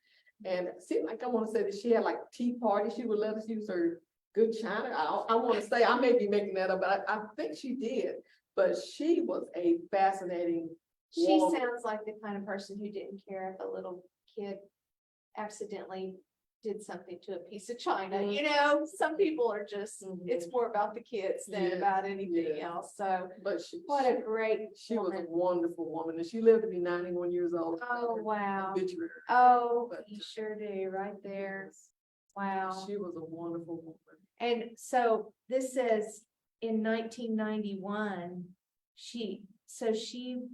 And it seemed like, I want to say that she had like tea party. She would let us use her good china. I want to say, I may be making that up, but I think she did. But she was a fascinating She woman. sounds like the kind of person who didn't care if a little kid accidentally did something to a piece of china, you know, some people are just, it's Mhm. more about the kids than Yes, about anything yes. else, so But she, what a great she was a woman. wonderful woman, and she lived to be 91 years old. Oh, wow. Obituary. Oh, But, you sure do, right there. Wow. She was a wonderful woman. And so this says in 1991, so she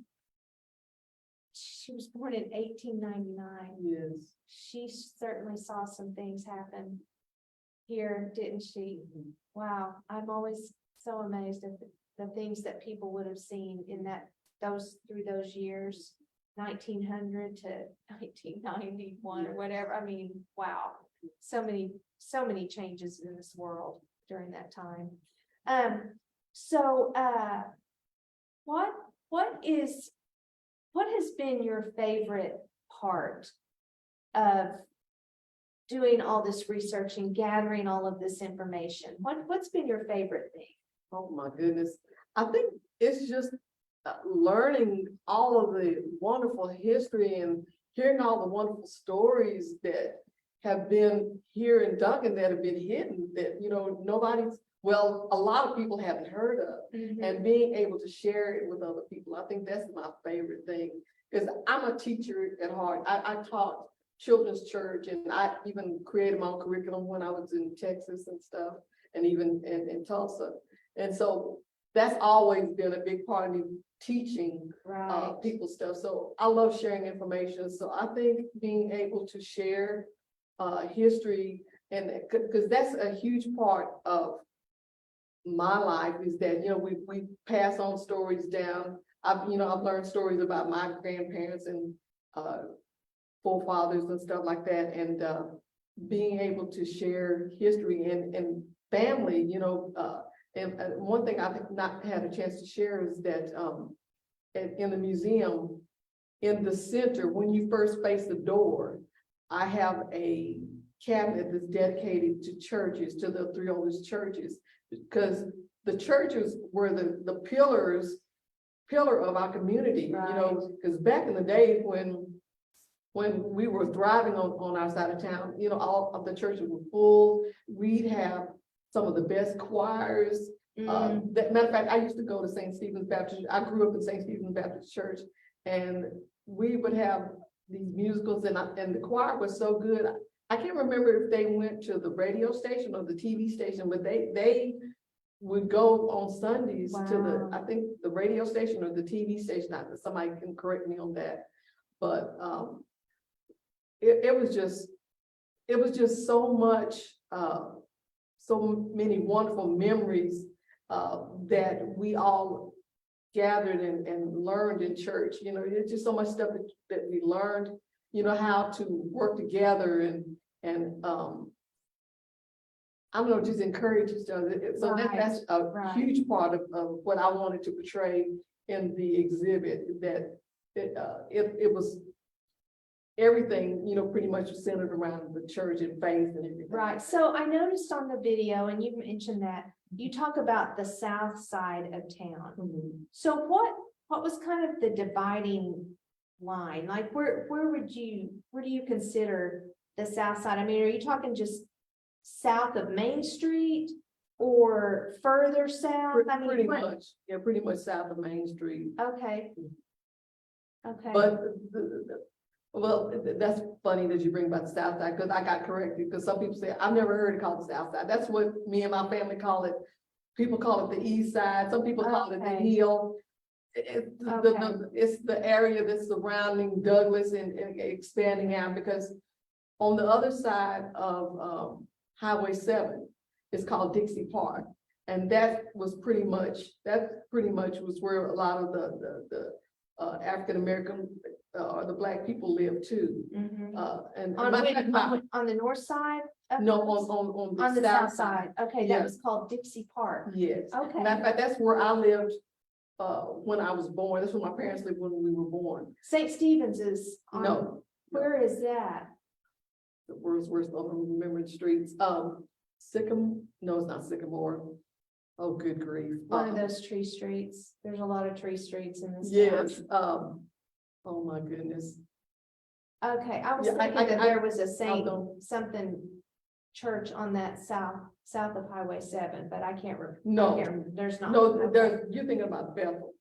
was born in 1899. Yes. She certainly saw some things happen here, didn't she? Wow, I'm always so amazed at the things that people would have seen in through those years, 1900 to 1991 or whatever. I mean, wow, so many changes in this world during that time. So, what has been your favorite part of doing all this research and gathering all of this information? What's been your favorite thing? Oh, my goodness. I think it's just learning all of the wonderful history and hearing all the wonderful stories that have been here in Duncan that have been hidden, that, you know, a lot of people haven't heard of. And being able to share it with other people, I think that's my favorite thing. Because I'm a teacher at heart. I taught children's church, and I even created my own curriculum when I was in Texas and stuff, and even in Tulsa. And so that's always been a big part of me, teaching Right. people stuff. So I love sharing information. So I think being able to share history, and because that's a huge part of my life, is that, you know, we pass on stories down. I've learned stories about my grandparents and forefathers and stuff like that, and being able to share history and family, you know, and one thing I've not had a chance to share is that in the museum, in the center, when you first face the door, I have a cabinet that's dedicated to churches, to the three oldest churches, because the churches were the pillar of our community, you know, because back in the day when we were thriving on our side of town, you know, all of the churches were full. We'd have some of the best choirs. That matter of fact, I used to go to St. Stephen's Baptist. I grew up in St. Stephen's Baptist Church, and we would have these musicals, and the choir was so good. I can't remember if they went to the radio station or the TV station, but they would go on Sundays to I think the radio station or the TV station. Somebody can correct me on that, but it was just so much, so many wonderful memories that we all gathered and learned in church. You know, it's just so much stuff that we learned, you know, how to work together and I don't know, just encourage each other. So that's a huge part of what I wanted to portray in the exhibit, that it was everything, you know, pretty much centered around the church and faith and everything. Right. So I noticed on the video, and you mentioned that you talk about the south side of town. So what was kind of the dividing line? Like where do you consider the south side? I mean, are you talking just south of Main Street or further south? I mean, Pretty much, yeah, pretty much south of Main Street. Okay. Okay. But well, that's funny that you bring about the south side, because I got corrected, because some people say, I've never heard it called the south side. That's what me and my family call it. People call it the east side. Some people call it the hill. It's the area that's surrounding Douglas and expanding out, because on the other side of Highway 7, it's called Dixie Park. And that pretty much was where a lot of the African-American or the Black people live too. And on the north side? No, on On the south side. Okay, Yeah. that was called Dixie Park. Yes. Okay. Matter of fact, that's where I lived when I was born. That's where my parents lived when we were born. St. Stephen's is No. Where is that? The worst of remembering streets. No, it's not Sycamore. Oh, good grief. One of those tree streets. There's a lot of tree streets in this town. Yes, oh my goodness. Okay, I was Yeah, thinking that there was a I'll Saint go. something church on that south of Highway 7, but I can't remember. No, There's not. no, Okay. you're thinking about Bethel.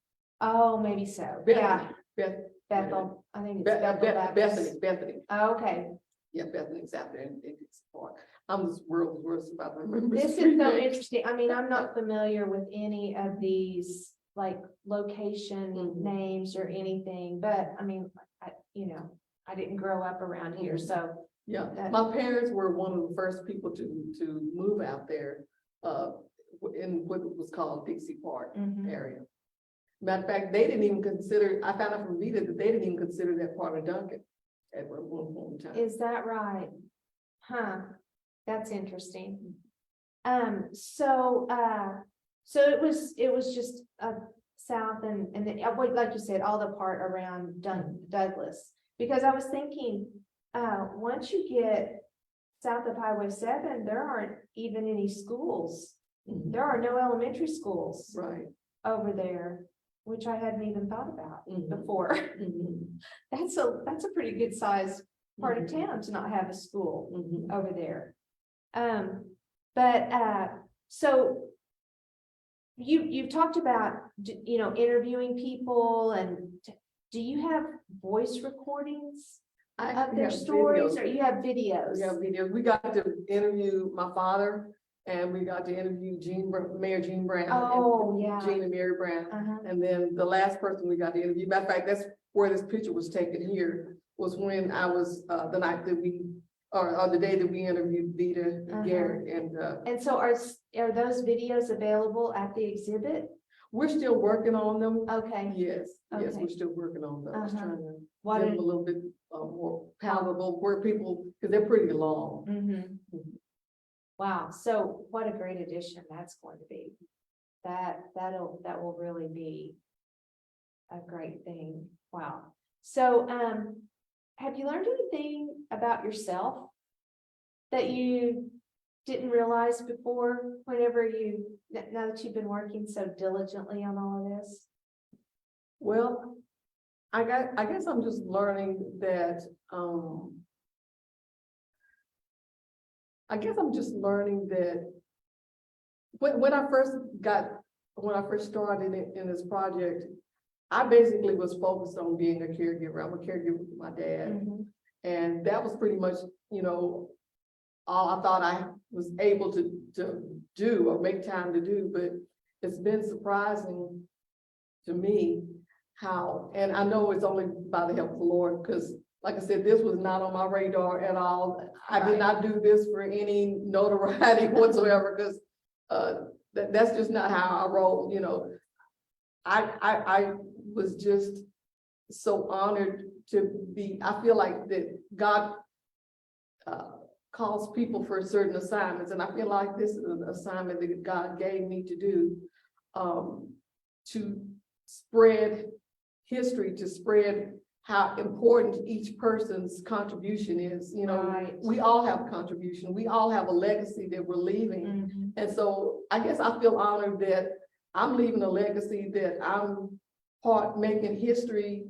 Oh, maybe so. Bethany, Yeah, Beth, Bethel. I think it's Be- Bethel Bethany, Baptist. Bethany. Oh, okay. Yeah, Bethany's out there in Dixie Park. I'm just world's worst about remembering. This street is so names. interesting. I mean, I'm not familiar with any of these like location Mhm. names or anything, but I mean, I didn't grow up around here, so. Yeah, That- my parents were one of the first people to move out there, in what was called Dixie Park Mhm. area. Matter of fact, they didn't even consider, I found out from Vita that they didn't even consider that part of Duncan at one point in time. Is that right? Huh, that's interesting. So it was just south and then, like you said, all the part around Douglas. Because I was thinking, once you get south of Highway 7, there aren't even any schools. Mhm. There are no elementary schools Right. over there, which I hadn't even thought about Mhm. before. Mhm. That's a pretty good sized part of Mhm. town to not have a school Mhm. over there. So you've talked about, interviewing people and do you have voice recordings I of actually their have stories videos. or you have videos? We have videos. We got to interview my father and we got to interview Mayor Jean Brown. Oh, yeah. Jean and Mary Brown. Uh-huh. And then the last person we got to interview, matter of fact, that's where this picture was taken here, was when I was, the night that we, or the day that we interviewed Vita Uh-huh. Garrett, and, And so are those videos available at the exhibit? we're still working on them. Okay. Yes, yes, Okay. we're still working on those, Uh-huh. trying to What give did- them a little bit, more palatable, where people, because they're pretty long. Mhm. Mhm. Wow, so what a great addition that's going to be. That will really be a great thing. Wow. So, have you learned anything about yourself that you didn't realize before, now that you've been working so diligently on all of this? Well, I guess I'm just learning that, I guess I'm just learning that when I first started in this project, I basically was focused on being a caregiver. I'm a caregiver for my dad. Mhm. And that was pretty much, all I thought I was able to do or make time to do, but it's been surprising to me how, and I know it's only by the help of the Lord, because like I said, this was not on my radar at all. I did Right. not do this for any notoriety whatsoever, because that's just not how I roll, I was just so honored to be, I feel like that God calls people for certain assignments, and I feel like this is an assignment that God gave me to do, to spread history, to spread how important each person's contribution is. Right. We all have a contribution. We all have a legacy that we're leaving. Mhm. And so I guess I feel honored that I'm leaving a legacy, that I'm part making history,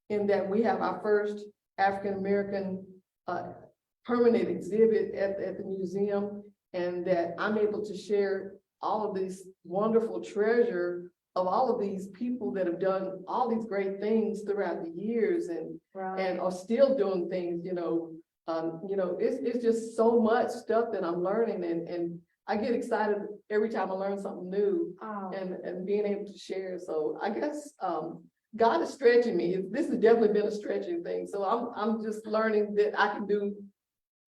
in that we have our first African-American permanent exhibit at the museum, and that I'm able to share all of this wonderful treasure of all of these people that have done all these great things throughout the years and Right. are still doing things, it's just so much stuff that I'm learning, and I get excited every time I learn something new Oh, and being able to share. So I guess, God is stretching me. This has definitely been a stretching thing. So I'm just learning that I can do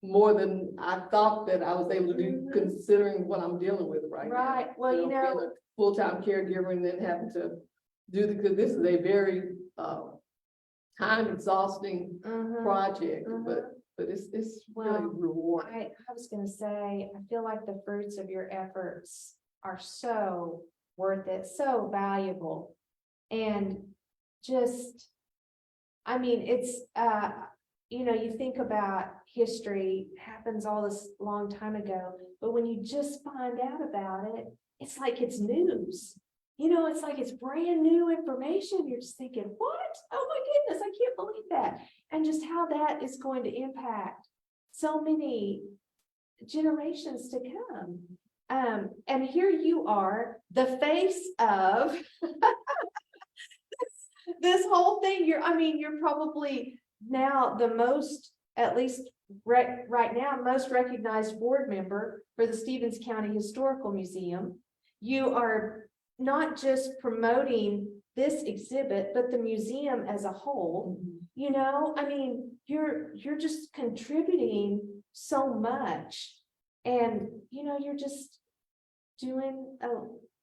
more than I thought that I was able to do, Mhm. considering what I'm dealing with right now. Right. Well, being a full-time caregiver and then having to do because this is a very time exhausting mhm. project, Mhm. but it's really Well, rewarding. I was gonna say, I feel like the fruits of your efforts are so worth it, so valuable. And just, I mean, it's, you think about history happens all this long time ago, but when you just find out about it, it's like it's news. It's like it's brand new information. You're just thinking, what? Oh my goodness, I can't believe that. And just how that is going to impact so many generations to come. And here you are, the face of this whole thing. You're probably now the most, at least right now, most recognized board member for the Stevens County Historical Museum. You are not just promoting this exhibit, but the museum as a whole. You know, you're just contributing so much, and you're just doing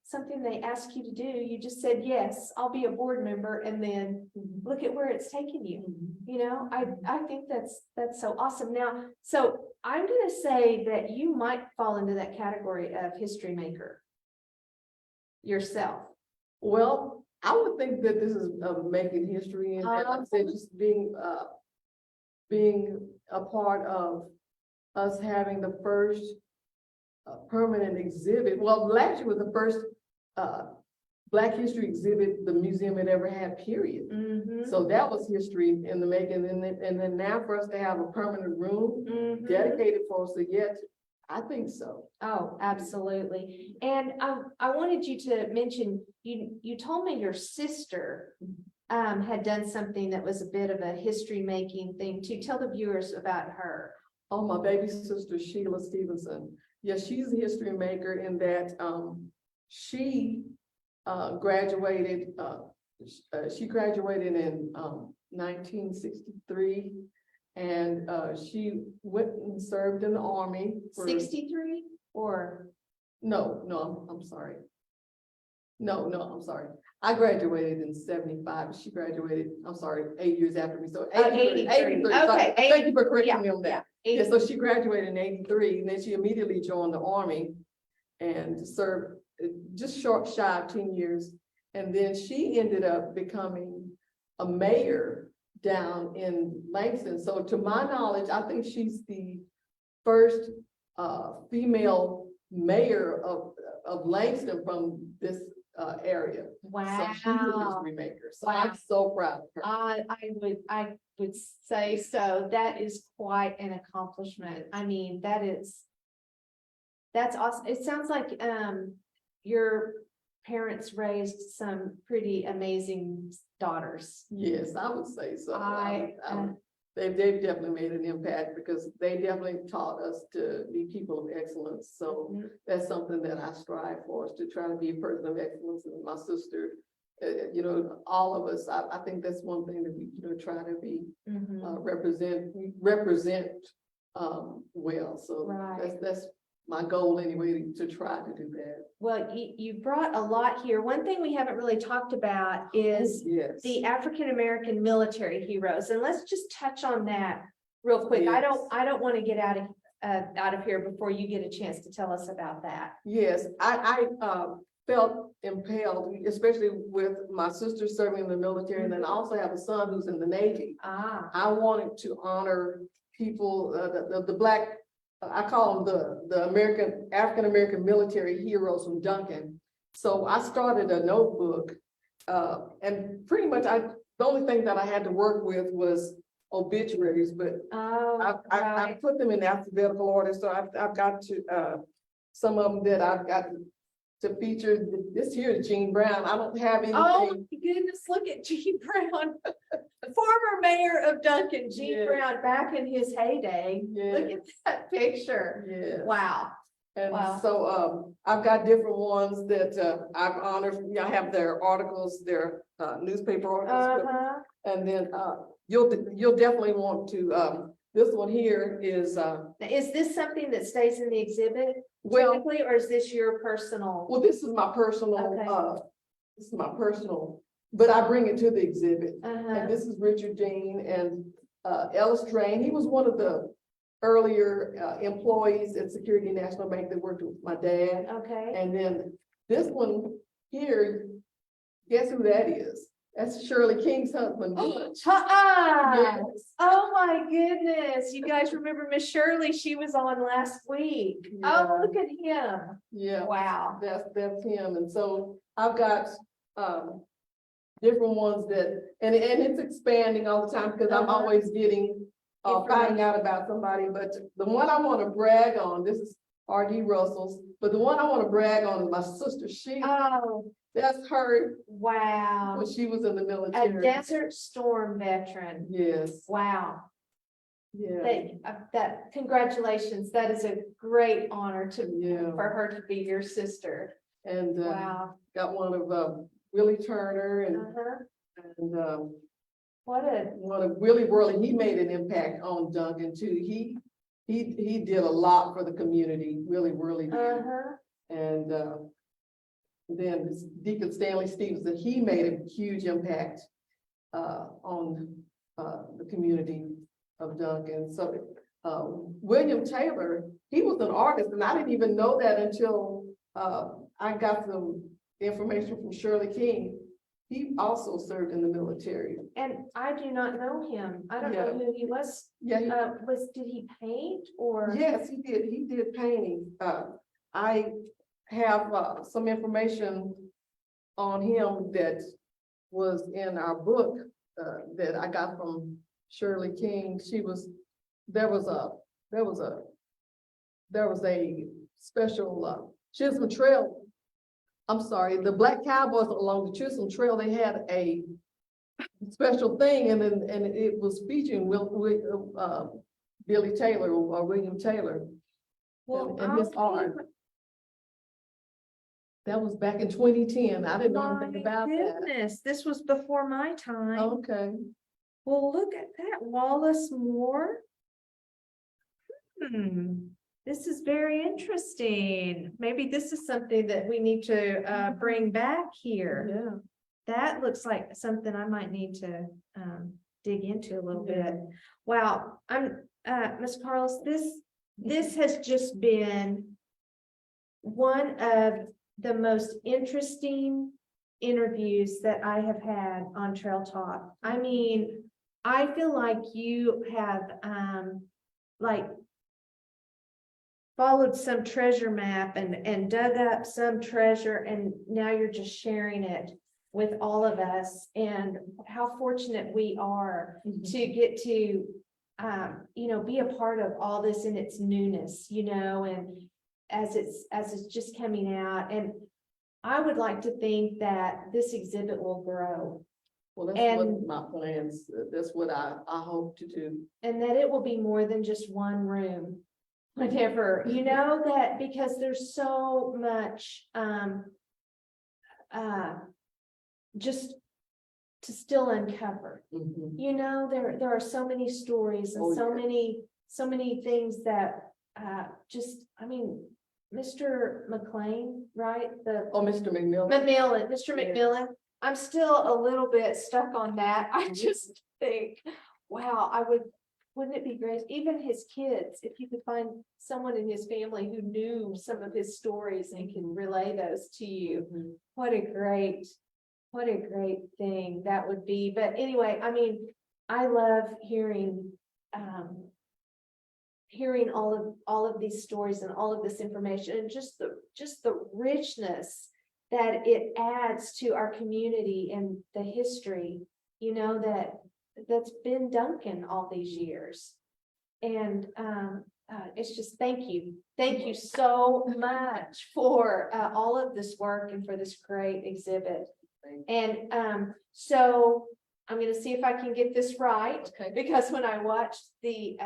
something they asked you to do. You just said, yes, I'll be a board member, and then look at where it's taken you. I think that's so awesome. Now, so I'm going to say that you might fall into that category of history maker yourself. Well, I would think that this is making history, and like I said, just being a part of us having the first permanent exhibit. Well, last year was the first Black history exhibit the museum had ever had, period. So that was history in the making. And then now for us to have a permanent room dedicated for us to get, I think so. Oh, absolutely. And I wanted you to mention, you told me your sister had done something that was a bit of a history making thing too. Tell the viewers about her. Oh, my baby sister, Sheila Stevenson. Yes, she's a history maker in that she graduated in 1963, and she went and served in the Army for 63 or no, I'm sorry. No, I'm sorry. I graduated in 75. She graduated, I'm sorry, 8 years after me. So 83. 83. Sorry. Okay. Thank you for correcting me on that. Yeah. Yeah, so she graduated in 83, and then she immediately joined the Army and served just shy of 10 years. And then she ended up becoming a mayor down in Langston. So to my knowledge, I think she's the first female mayor of Langston from this area. Wow. So she's a history maker. So I'm so proud of her. I would say so. That is quite an accomplishment. That's awesome. It sounds like your parents raised some pretty amazing daughters. Yes, I would say so. I They've definitely made an impact because they definitely taught us to be people of excellence. So that's something that I strive for, is to try to be a person of excellence. And my sister, all of us, I think that's one thing that we, try to be, represent well. So Right. that's my goal anyway, to try to do that. Well, you brought a lot here. One thing we haven't really talked about is Yes. the African-American military heroes, and let's just touch on that real quick. Yes. I don't want to get out of here before you get a chance to tell us about that. Yes, I felt impelled, especially with my sister serving in the military, and then I also have a son who's in the Navy. I wanted to honor people, the Black, I call them the African-American military heroes from Duncan. So I started a notebook, and pretty much the only thing that I had to work with was obituaries, but I put them in alphabetical order. So I've got to, some of them that I've got to feature. This here is Gene Brown. I don't have anything. Oh my goodness, look at Gene Brown, former mayor of Duncan, Gene Brown, back in his heyday. Look at that picture. Yes. Wow. And so I've got different ones that I've honored. I have their articles, their newspaper articles. And then you'll definitely want to, this one here is this something that stays in the exhibit typically, or is this your personal? Well, this is my personal, but I bring it to the exhibit. And this is Richard Dean and Ellis Drain. He was one of the earlier employees at Security National Bank that worked with my dad. Okay. And then this one here, guess who that is? That's Shirley King's husband. Yes. Yes. Oh my goodness. You guys remember Miss Shirley? She was on last week. Yeah. Oh, look at him. Yeah. Wow. That's him. And so I've got different ones that, and it's expanding all the time, because I'm Uh-huh. always getting, finding out about somebody, but the one I want to brag on, this is R.D. Russell's, but the one I want to brag on is my sister. Oh, That's her wow. when she was in the A military. Desert Storm veteran. Yes, Wow. yeah, That, congratulations. That is a great honor yeah, for her to be your sister. and, Wow. got one of, Willie Turner Uh-huh. and, What a, one of Willie Worley, he made an impact on Duncan too. He did a lot for the community, Willie Worley did. uh-huh. And, then this Deacon Stanley Stevenson, he made a huge impact, on, the community of Duncan. So, William Taylor, he was an artist, and I didn't even know that until, I got some information from Shirley King. He also served in the military. And I do not know him. I don't know Yeah. who he was. Yeah, Did he paint or? yes, he did. He did painting. I have, some information on him that was in our book, that I got from Shirley King. There was a special, Chisholm Trail. I'm sorry, the Black Cowboys along the Chisholm Trail, they had a special thing, and it was featuring Billy Taylor or William Taylor. Well, and his art. That was back in 2010. I didn't know anything about that. Goodness, this was before my time. Okay. Well, look at that, Wallace Moore. This is very interesting. Maybe this is something that we need to bring back here. Yeah. That looks like something I might need to dig into a little Yeah. bit. Wow, Ms. Carlos, this has just been one of the most interesting interviews that I have had on Trail Talk. I mean, I feel like you have like followed some treasure map and dug up some treasure, and now you're just sharing it with all of us, and how fortunate we are to get to be a part of all this in its newness, and as it's just coming out. And I would like to think that this exhibit will grow, Well, that's And- what my plans, that's what I hope to do. and that it will be more than just one room. Whatever, that, because there's so much just to still uncover. Mhm. There are so many stories and Oh, so yeah. many things that Mr. McLean, right? Oh, Mr. McMillan. Mr. Yeah. McMillan, I'm still a little bit stuck on that. I Mhm. just think, wow, wouldn't it be great? Even his kids, if you could find someone in his family who knew some of his stories and can relay those to you. Mhm. What a great thing that would be. But anyway, I mean, I love hearing all of these stories and all of this information, and just the richness that it adds to our community and the history, that's been Duncan all these years. And it's just, thank you so much for all of this work and for this great exhibit. And so I'm going to see if I can get this right, Okay. because when I watched the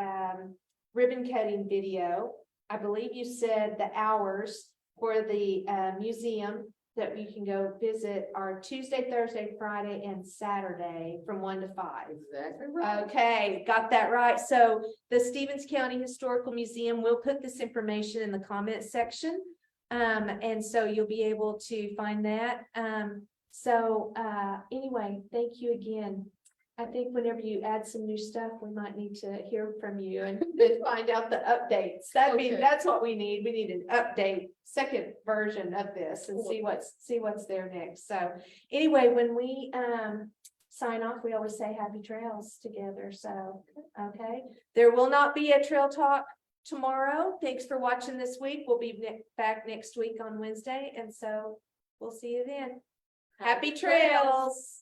ribbon cutting video, I believe you said the hours for the museum that you can go visit are Tuesday, Thursday, Friday, and Saturday from 1 to 5. Exactly right. Okay, got that right. So the Stevens County Historical Museum will put this information in the comment section. And so you'll be able to find that. Anyway, thank you again. I think whenever you add some new stuff, we might need to hear from you and then find out the updates. Okay. That's what we need. We need an update, second version of this, and see what's there next. So anyway, when we sign off, we always say happy trails together. So, okay, there will not be a trail talk tomorrow. Thanks for watching this week. We'll be back next week on Wednesday. And so we'll see you then. Happy trails.